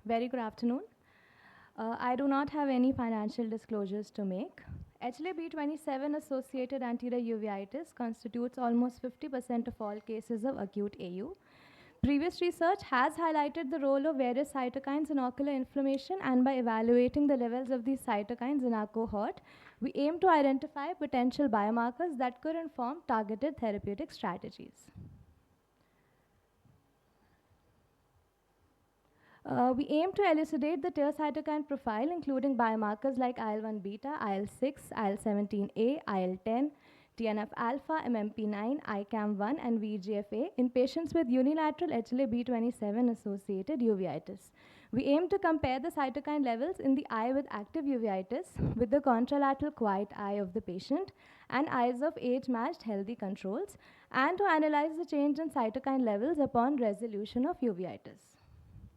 Very good afternoon. I do not have any financial disclosures to make. HLA-B27 associated anterior uveitis constitutes almost 50% of all cases of acute AU. Previous research has highlighted the role of various cytokines in ocular inflammation, and by evaluating the levels of these cytokines in our cohort, we aim to identify potential biomarkers that could inform targeted therapeutic strategies. We aim to elucidate the TER cytokine profile, including biomarkers like IL-1 beta, IL-6, IL-17A, IL-10, TNF-alpha, MMP9, ICAM1, and VEGF-A in patients with unilateral HLA-B27 associated uveitis. We aim to compare the cytokine levels in the eye with active uveitis with the contralateral quiet eye of the patient and eyes of age-matched healthy controls, and to analyze the change in cytokine levels upon resolution of uveitis.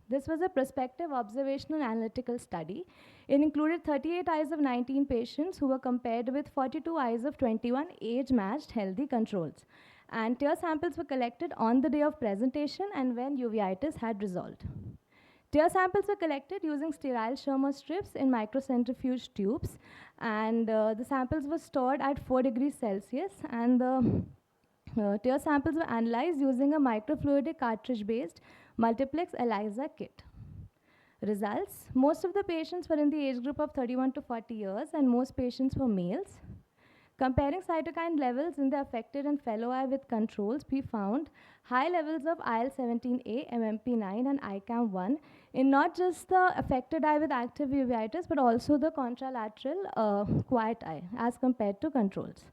This was a prospective observational analytical study. It included 38 eyes of 19 patients who were compared with 42 eyes of 21 age-matched healthy controls. And tear samples were collected on the day of presentation and when uveitis had resolved. Tear samples were collected using sterile Schirmer strips in microcentrifuge tubes, and the samples were stored at 4 degrees Celsius, and the tear samples were analyzed using a microfluidic cartridge-based multiplex ELISA kit. Results: most of the patients were in the age group of 31 to 40 years, and most patients were males. Comparing cytokine levels in the affected and fellow eye with controls, we found high levels of IL-17A, MMP9, and ICAM1 in not just the affected eye with active uveitis, but also the contralateral quiet eye as compared to controls.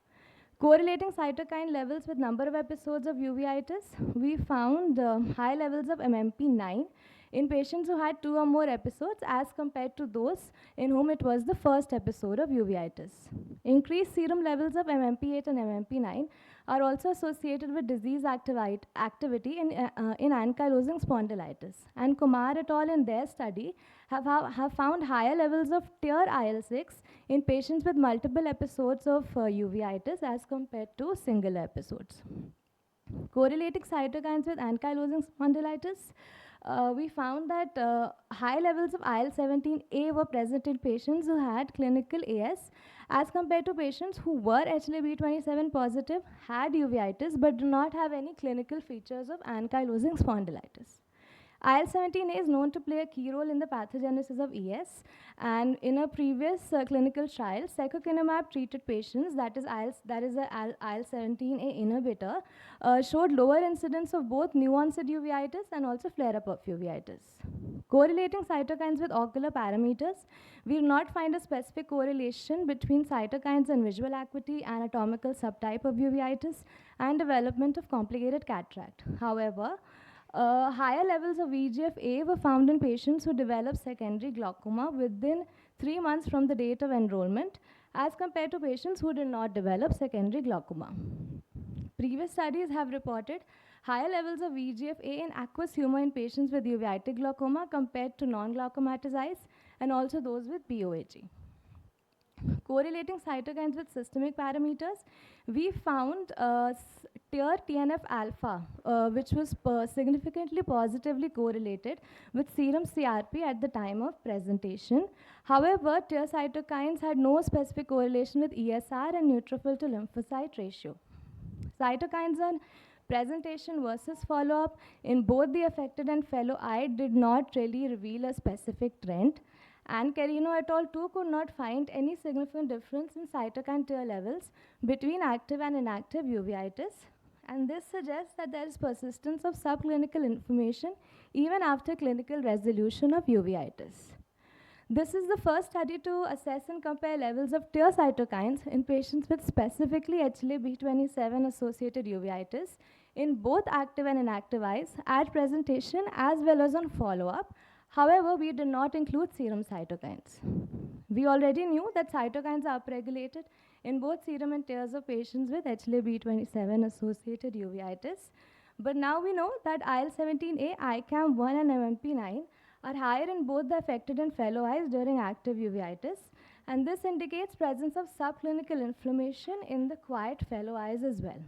Correlating cytokine levels with number of episodes of uveitis, we found high levels of MMP9 in patients who had 2 or more episodes as compared to those in whom it was the first episode of uveitis. Increased serum levels of MMP8 and MMP9 are also associated with disease activity in ankylosing spondylitis. And Kumar et al. In their study have found higher levels of TER IL-6 in patients with multiple episodes of uveitis as compared to single episodes. Correlating cytokines with ankylosing spondylitis, we found that high levels of IL-17A were present in patients who had clinical AS as compared to patients who were HLA-B27 positive, had uveitis, but do not have any clinical features of ankylosing spondylitis. IL-17A is known to play a key role in the pathogenesis of ES, and in a previous clinical trial, secukinumab treated patients, that is IL-17A inhibitor, showed lower incidence of both new onset uveitis and also flare-up of uveitis. Correlating cytokines with ocular parameters, we do not find a specific correlation between cytokines and visual acuity, anatomical subtype of uveitis, and development of complicated cataract. However, higher levels of VEGF-A were found in patients who developed secondary glaucoma within 3 months from the date of enrollment as compared to patients who did not develop secondary glaucoma. Previous studies have reported higher levels of VEGF-A in aqueous humor in patients with uveitic glaucoma compared to non-glaucomatous eyes, and also those with POAG. Correlating cytokines with systemic parameters, we found TER TNF-alpha, which was significantly positively correlated with serum CRP at the time of presentation. However, TER cytokines had no specific correlation with ESR and neutrophil to lymphocyte ratio. Cytokines on presentation versus follow-up in both the affected and fellow eye did not really reveal a specific trend. And Carino et al. Too could not find any significant difference in cytokine TER levels between active and inactive uveitis. And this suggests that there is persistence of subclinical inflammation even after clinical resolution of uveitis. This is the first study to assess and compare levels of TER cytokines in patients with specifically HLA-B27 associated uveitis in both active and inactive eyes at presentation as well as on follow-up. However, we did not include serum cytokines. We already knew that cytokines are upregulated in both serum and tears of patients with HLA-B27 associated uveitis. But now we know that IL-17A, ICAM1, and MMP9 are higher in both the affected and fellow eyes during active uveitis, and this indicates presence of subclinical inflammation in the quiet fellow eyes as well.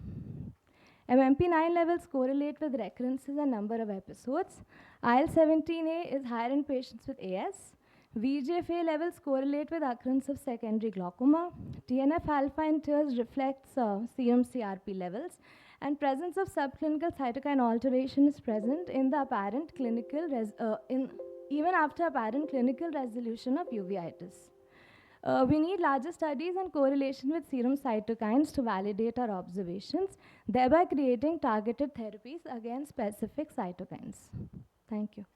MMP9 levels correlate with recurrences and number of episodes. IL-17A is higher in patients with AS. VEGF-A levels correlate with occurrence of secondary glaucoma. TNF-alpha in TERS reflects serum CRP levels, and presence of subclinical cytokine alteration is present in the apparent clinical even after apparent clinical resolution of uveitis. We need larger studies and correlation with serum cytokines to validate our observations, thereby creating targeted therapies against specific cytokines. Thank you.